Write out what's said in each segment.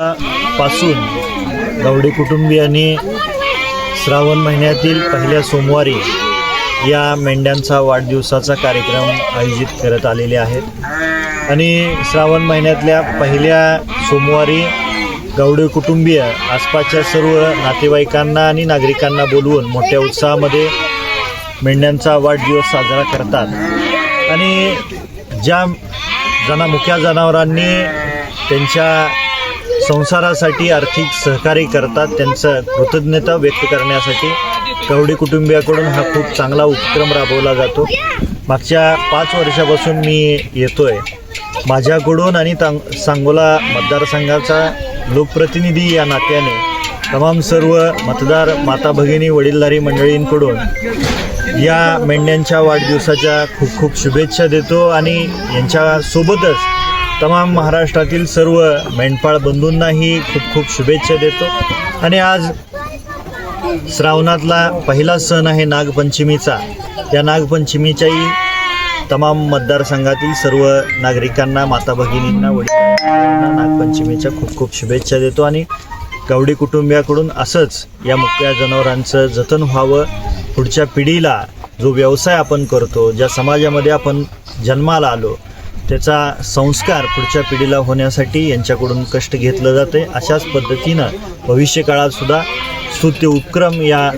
पासून गवडे कुटुंबियांनी श्रावण महिन्यातील पहिल्या सोमवारी या मेंढ्यांचा वाढदिवसाचा कार्यक्रम आयोजित करत आलेले आहेत आणि श्रावण महिन्यातल्या पहिल्या सोमवारी गवडे कुटुंबीय आसपासच्या सर्व नातेवाईकांना आणि नागरिकांना बोलवून मोठ्या उत्साहामध्ये मेंढ्यांचा वाढदिवस साजरा करतात आणि ज्या मुख्या जनावरांनी त्यांच्या संसारासाठी आर्थिक सहकार्य करतात त्यांचं कृतज्ञता व्यक्त करण्यासाठी गवडे कुटुंबियाकडून हा खूप चांगला उपक्रम राबवला जातो। मागच्या 5 वर्षापासून मी येतोय। माझ्याकडून आणि सांगोला मतदारसंघाचा लोकप्रतिनिधी या नात्याने तमाम सर्व मतदार माता भगिनी वडीलधारी मंडळींकडून या मेंढ्यांच्या वाढदिवसाच्या खूप खूप शुभेच्छा देतो आणि यांच्यासोबतच तमाम महाराष्ट्रातील सर्व मेंढपाळ बंधूंनाही खूप खूप शुभेच्छा देतो। आणि आज श्रावणातला पहिला सण आहे नागपंचमीचा। या नागपंचमीच्याही तमाम मतदारसंघातील सर्व नागरिकांना माता भगिनींना वडील नागपंचमीच्या खूप खूप शुभेच्छा देतो आणि गवडे कुटुंबियाकडून असंच या मुक्या जनावरांचं जतन व्हावं। पुढच्या पिढीला जो व्यवसाय आपण करतो, ज्या समाजामध्ये आपण जन्माला आलो, त्याचा संस्कार पुढच्या पिढीला होण्यासाठी यांच्याकडून कष्ट घेतलं जाते। अशाच पद्धतीनं भविष्यकाळात सुद्धा स्तुत्य उपक्रम या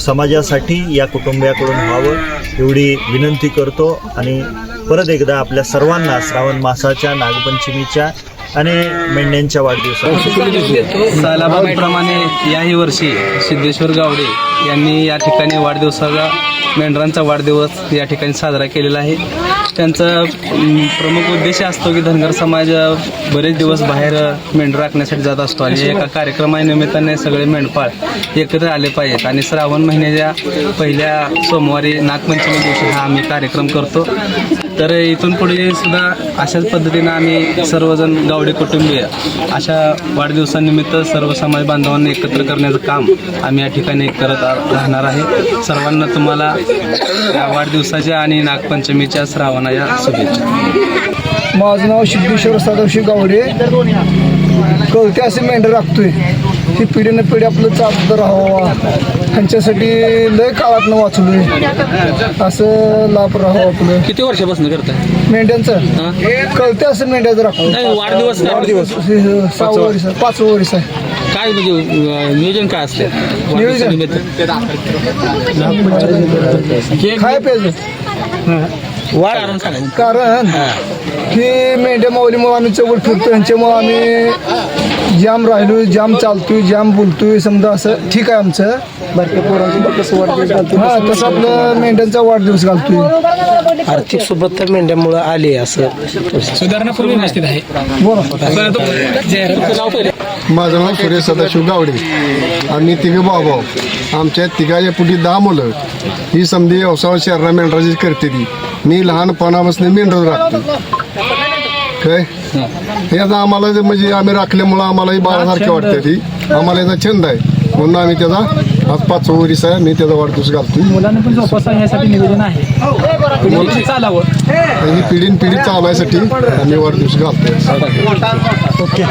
समाजासाठी या कुटुंबियाकडून व्हावं एवढी विनंती करतो आणि परत एकदा आपल्या सर्वांना श्रावण मासाच्या नागपंचमीच्या आणि मेंढ्यांच्या वाढदिवसाच्या सालाबादप्रमाणे याही वर्षी सिद्धेश्वर गावडे यांनी या ठिकाणी वाढदिवसाचा मेंढरांचा वाढदिवस या ठिकाणी साजरा केलेला आहे। त्यांचा प्रमुख उद्देश असतो की धनगर समाज बरेच दिवस बाहेर मेंढर राखण्यासाठी जात असतो आणि एका कार्यक्रमानिमित्ताने सगळे मेंढपाळ एकत्र आले पाहिजेत आणि श्रावण महिन्याच्या पहिल्या सोमवारी नागपंचमी दिवशी हा आम्ही कार्यक्रम करतो। तर इथून पुढे सुद्धा अशाच पद्धतीनं आम्ही सर्वजण गावडे कुटुंबीय अशा वाढदिवसानिमित्त सर्व समाज बांधवांना एकत्र करण्याचं काम आम्ही या ठिकाणी करत राहणार आहे। सर्वांना तुम्हाला या वाढदिवसाच्या आणि नागपंचमीच्या श्रावणाच्या शुभेच्छा। माझं नाव सिद्धेश्वर सदाशिव गावडे। कळते असे मेंढर राखतोय, ही पिढीनं पिढी आपलं चालत राहावा ह्यांच्यासाठी लय काळातनं वाचलोय, असं लाभ राहावं आपलं। किती वर्षापासून करताय मेंढ्यांचं? कळते असं मेंढ्याचं राखतो। वाढदिवस 6 वर्ष 5 वर्ष आहे। काय म्हणजे नियोजन काय असते? काय पाहिजे कारण ही मेंढ्या माऊलीमुळे आम्ही चौघड फिरतो, ह्यांच्यामुळे आम्ही जाम राहिलो, जाम चालतोय, जाम बोलतोय, समजा असं ठीक आहे। आमचं बारक्या पोरांचं कसं वाढदिवस घालतो तसं आपलं मेंढ्यांचा वाढदिवस घालतोय। आर्थिक सोबत तर मेंढ्यामुळं आले असं सुधारणा पूर्वी व्यवस्थित आहे। माझं नाव सुरेश सदाशिव गावडे। आम्ही तिघे भाऊ, आमच्या तिघाच्या पुढे 10 मुलं। ही समधी व्यवसाय शहरा मेंढराची करते ती। मी लहानपणापासून मेंढर राखतो काय हे आता आम्हाला म्हणजे आम्ही राखल्यामुळं आम्हालाही बाळासारखे वाटते ती, आम्हाला याचा छंद आहे म्हणून आम्ही त्याचा आज 5 वर्ष आहे मी त्याचा वाढदिवस घालतो। मुलांना पण जोपासण्यासाठी निवेदन आहे, चालावं ही पिढी चालवायसाठी आम्ही वाढदिवस घालतो। ओके।